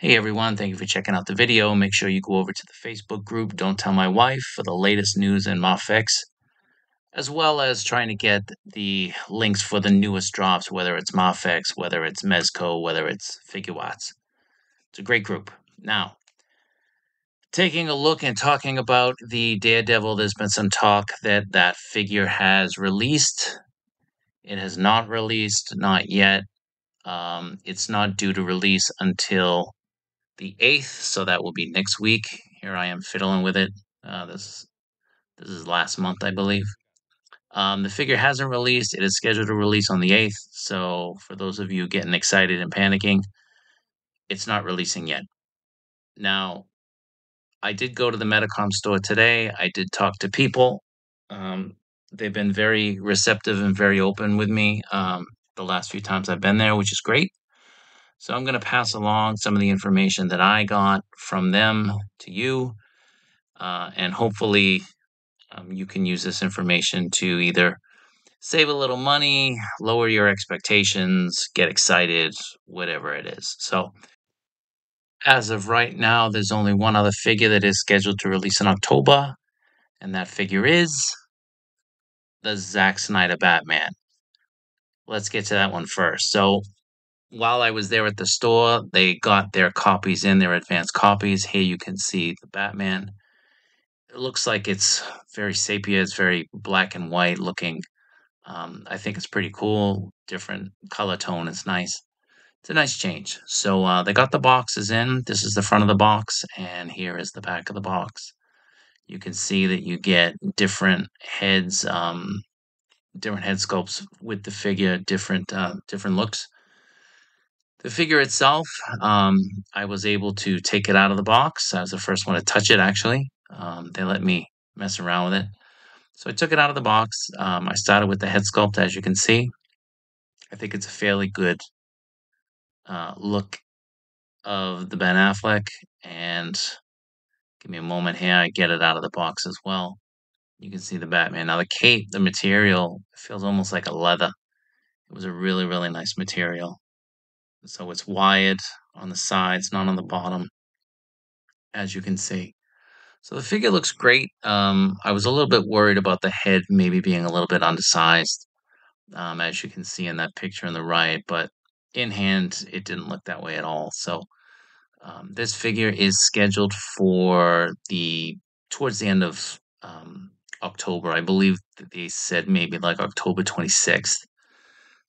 Hey everyone, thank you for checking out the video. Make sure you go over to the Facebook group Don't Tell My Wife for the latest news in MAFEX, as well as trying to get the links for the newest drops, whether it's MAFEX, whether it's Mezco, whether it's Figure Watts. It's a great group. Now, taking a look and talking about the Daredevil, there's been some talk that that figure has released. It has not released, not yet. It's not due to release until the 8th, so that will be next week. Here I am fiddling with it. This is last month, I believe. The figure hasn't released. It is scheduled to release on the 8th. So for those of you getting excited and panicking, it's not releasing yet. Now, I did go to the Metacom store today. I did talk to people. Um, they've been very receptive and very open with me the last few times I've been there, which is great. So I'm going to pass along some of the information that I got from them to you. And hopefully, you can use this information to either save a little money, lower your expectations, get excited, whatever it is. So, as of right now, there's only one other figure that is scheduled to release in October, and that figure is the Zack Snyder Batman. Let's get to that one first. So, while I was there at the store, they got their copies in, their advanced copies. Here you can see the Batman. It looks like it's very sepia, it's very black and white looking. I think it's pretty cool, different color tone, it's nice. It's a nice change. So, they got the boxes in. This is the front of the box, and here is the back of the box. You can see that you get different heads, different head sculpts with the figure, different looks. The figure itself, I was able to take it out of the box. I was the first one to touch it, actually. They let me mess around with it. So I took it out of the box. I started with the head sculpt, as you can see. I think it's a fairly good look of the Ben Affleck. And give me a moment here. I get it out of the box as well. You can see the Batman. Now, the cape, the material, feels almost like a leather. It was a really, really nice material. So it's wired on the sides, not on the bottom, as you can see. So the figure looks great. I was a little bit worried about the head maybe being a little bit undersized, as you can see in that picture on the right, but in hand, it didn't look that way at all. So this figure is scheduled for towards the end of October. I believe that they said maybe like October 26th.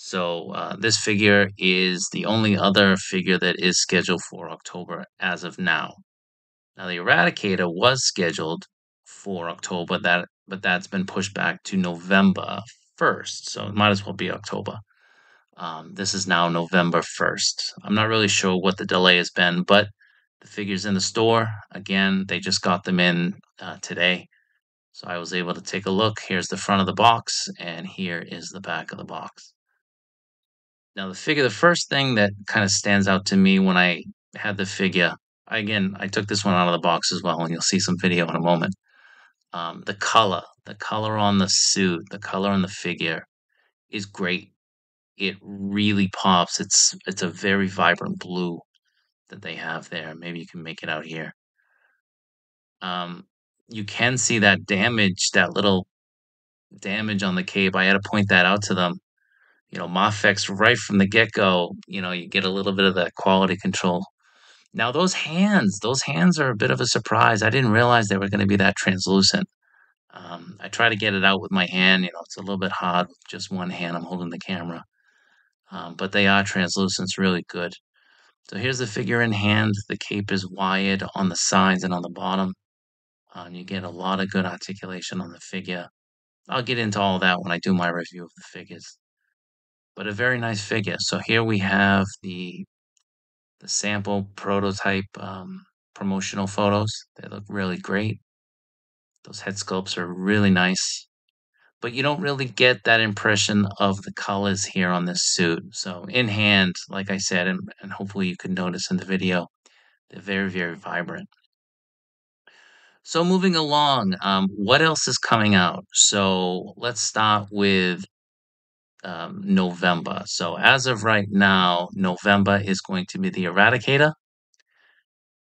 So this figure is the only other figure that is scheduled for October as of now. Now the Eradicator was scheduled for October, but that's been pushed back to November 1st. So it might as well be October. This is now November 1st. I'm not really sure what the delay has been, but the figure's in the store. Again, they just got them in today. So I was able to take a look. Here's the front of the box, and here is the back of the box. Now, the first thing that kind of stands out to me when I had the figure, again, I took this one out of the box as well, and you'll see some video in a moment. The color on the suit, the color on the figure is great. It really pops. It's a very vibrant blue that they have there. Maybe you can make it out here. You can see that damage, that little damage on the cape. I had to point that out to them. MAFEX right from the get-go, you get a little bit of that quality control. Now those hands are a bit of a surprise. I didn't realize they were going to be that translucent. I try to get it out with my hand. It's a little bit hard with just one hand. I'm holding the camera. But they are translucent. It's really good. So here's the figure in hand. The cape is wired on the sides and on the bottom. You get a lot of good articulation on the figure. I'll get into all that when I do my review of the figures. But a very nice figure. So here we have the sample prototype promotional photos. They look really great. Those head sculpts are really nice. But you don't really get that impression of the colors here on this suit. So in hand, like I said, and hopefully you can notice in the video, they're very, very vibrant. So moving along, what else is coming out? So let's start with November. So as of right now, November is going to be the Eradicator.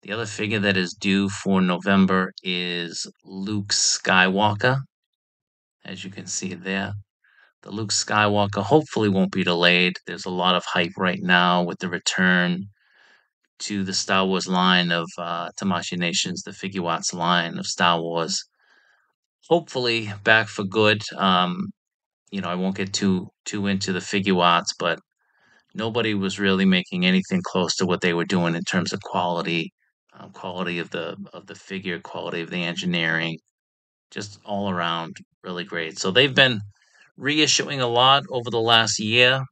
The other figure that is due for November is Luke Skywalker, as you can see there. The Luke Skywalker hopefully won't be delayed. There's a lot of hype right now with the return to the Star Wars line of Tamashii Nations, the Figure line of Star Wars. Hopefully back for good. I won't get too into the Figure, but nobody was really making anything close to what they were doing in terms of quality, quality of the figure, quality of the engineering, just all around really great. So they've been reissuing a lot over the last year.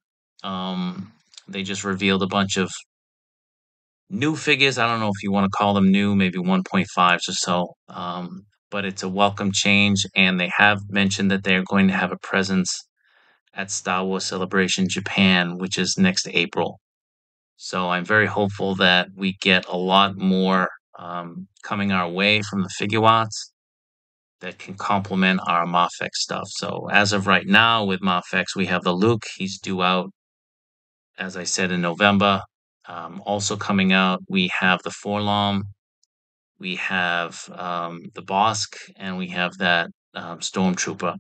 Um, they just revealed a bunch of new figures. I don't know if you want to call them new, maybe 1.5s or so. But it's a welcome change, and they have mentioned that they're going to have a presence at Star Wars Celebration Japan, which is next April. So I'm very hopeful that we get a lot more coming our way from the Figuarts that can complement our MAFEX stuff. So as of right now, with MAFEX, we have the Luke. He's due out, as I said, in November. Also coming out, we have the Forlom, we have the Bosk, and we have that Stormtrooper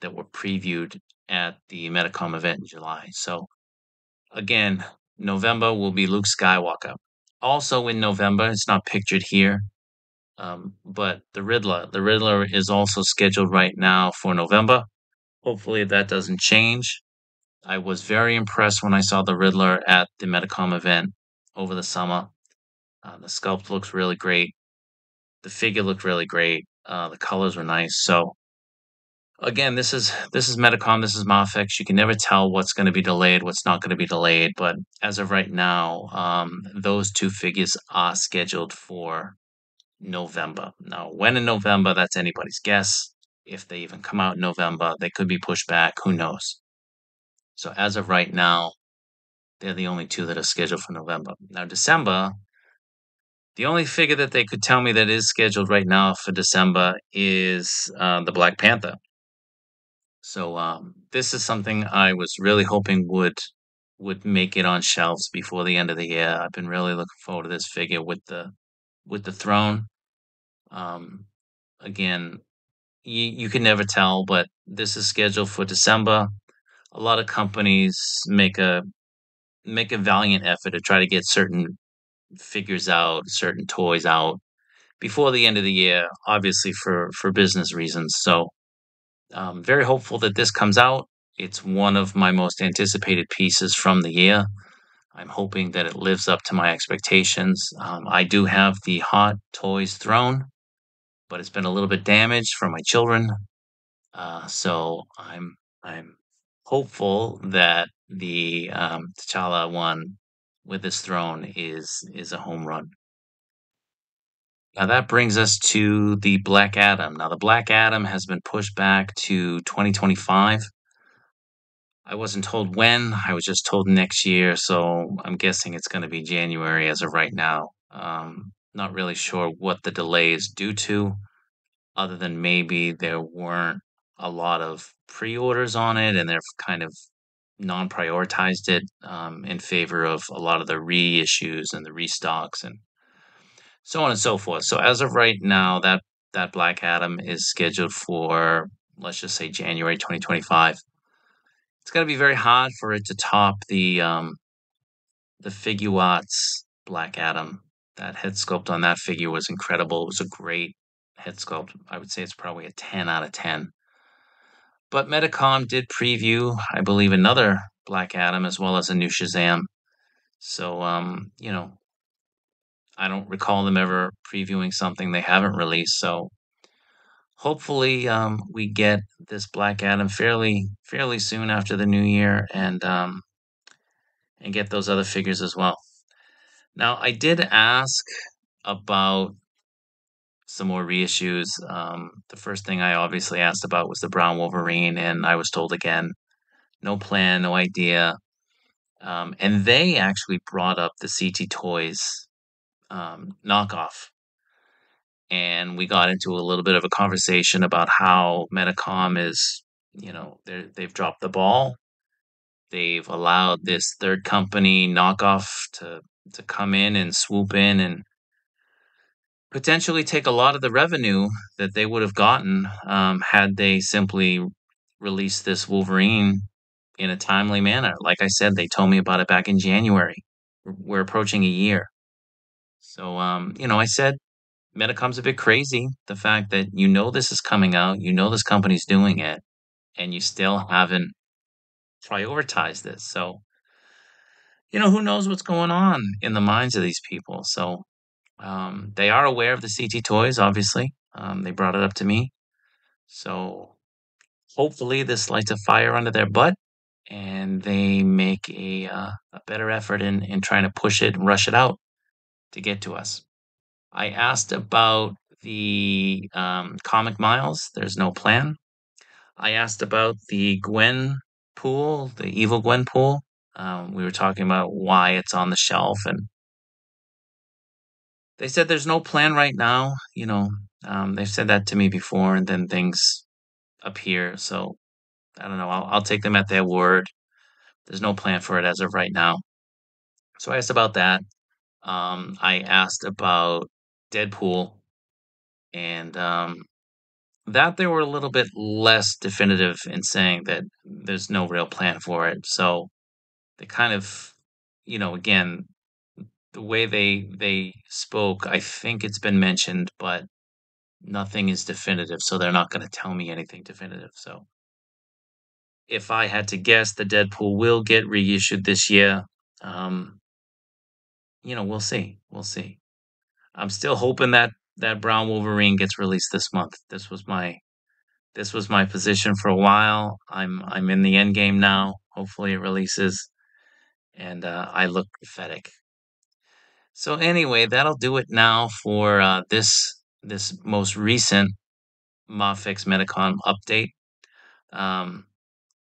that were previewed at the Metacom event in July. So again, November will be Luke Skywalker. Also in November, it's not pictured here, but the Riddler. The Riddler is also scheduled right now for November. Hopefully that doesn't change. I was very impressed when I saw the Riddler at the Metacom event over the summer. The sculpt looks really great. The figure looked really great. The colors were nice. So again, this is Metacom, this is MAFEX. You can never tell what's going to be delayed, what's not going to be delayed. But as of right now, those two figures are scheduled for November. Now, when in November, that's anybody's guess. If they even come out in November, they could be pushed back. Who knows? So as of right now, they're the only two that are scheduled for November. Now, December, the only figure that they could tell me that is scheduled right now for December is the Black Panther. So this is something I was really hoping would make it on shelves before the end of the year. I've been really looking forward to this figure with the throne. Um, Again, you can never tell, but this is scheduled for December. A lot of companies make a valiant effort to try to get certain figures out, certain toys out before the end of the year, obviously for business reasons. So very hopeful that this comes out. It's one of my most anticipated pieces from the year. I'm hoping that it lives up to my expectations. I do have the Hot Toys throne, but it's been a little bit damaged from my children. So I'm hopeful that the T'Challa one with his throne is a home run. Now that brings us to the Black Adam. Now the Black Adam has been pushed back to 2025. I wasn't told when, I was just told next year, so I'm guessing it's going to be January as of right now. Not really sure what the delay is due to, other than maybe there weren't a lot of pre-orders on it and they've kind of non-prioritized it in favor of a lot of the reissues and the restocks and so on and so forth. So as of right now, that Black Adam is scheduled for, let's just say, January 2025. It's going to be very hard for it to top the Figuarts Black Adam. That head sculpt on that figure was incredible. It was a great head sculpt. I would say it's probably a 10 out of 10. But Metacom did preview, I believe, another Black Adam as well as a new Shazam. So, I don't recall them ever previewing something they haven't released. So hopefully, we get this Black Adam fairly soon after the new year, and get those other figures as well. Now, I did ask about some more reissues. The first thing I obviously asked about was the Brown Wolverine, and I was told again, no plan, no idea. And they actually brought up the CT Toys knockoff. And we got into a little bit of a conversation about how Metacom is, they've dropped the ball. They've allowed this third company knockoff to come in and swoop in and potentially take a lot of the revenue that they would have gotten had they simply released this Wolverine in a timely manner. Like I said, they told me about it back in January. We're approaching a year. So, I said Medicom's a bit crazy. The fact that this is coming out, this company's doing it, and you still haven't prioritized this. So, who knows what's going on in the minds of these people. So, they are aware of the CT toys, obviously. They brought it up to me. So, hopefully, this lights a fire under their butt and they make a better effort in trying to push it and rush it out to get to us. I asked about the comic miles. There's no plan. I asked about the Gwen pool, the evil Gwen pool. We were talking about why it's on the shelf, and they said there's no plan right now. They've said that to me before, and then things appear. So I don't know. I'll take them at their word. There's no plan for it as of right now. So I asked about that. I asked about Deadpool, and that they were a little bit less definitive in saying that there's no real plan for it. So they kind of, again, the way they spoke, I think it's been mentioned, but nothing is definitive. So they're not going to tell me anything definitive. So if I had to guess, the Deadpool will get reissued this year. Um, we'll see. We'll see. I'm still hoping that that Brown Wolverine gets released this month. This was my position for a while. I'm in the end game now. Hopefully it releases, and I look pathetic. So anyway, that'll do it now for this most recent MAFEX Medicon update. Um,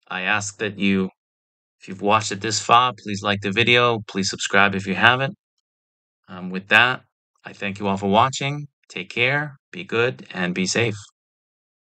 I ask that if you've watched it this far, please like the video. Please subscribe if you haven't. With that, I thank you all for watching. Take care, be good, and be safe.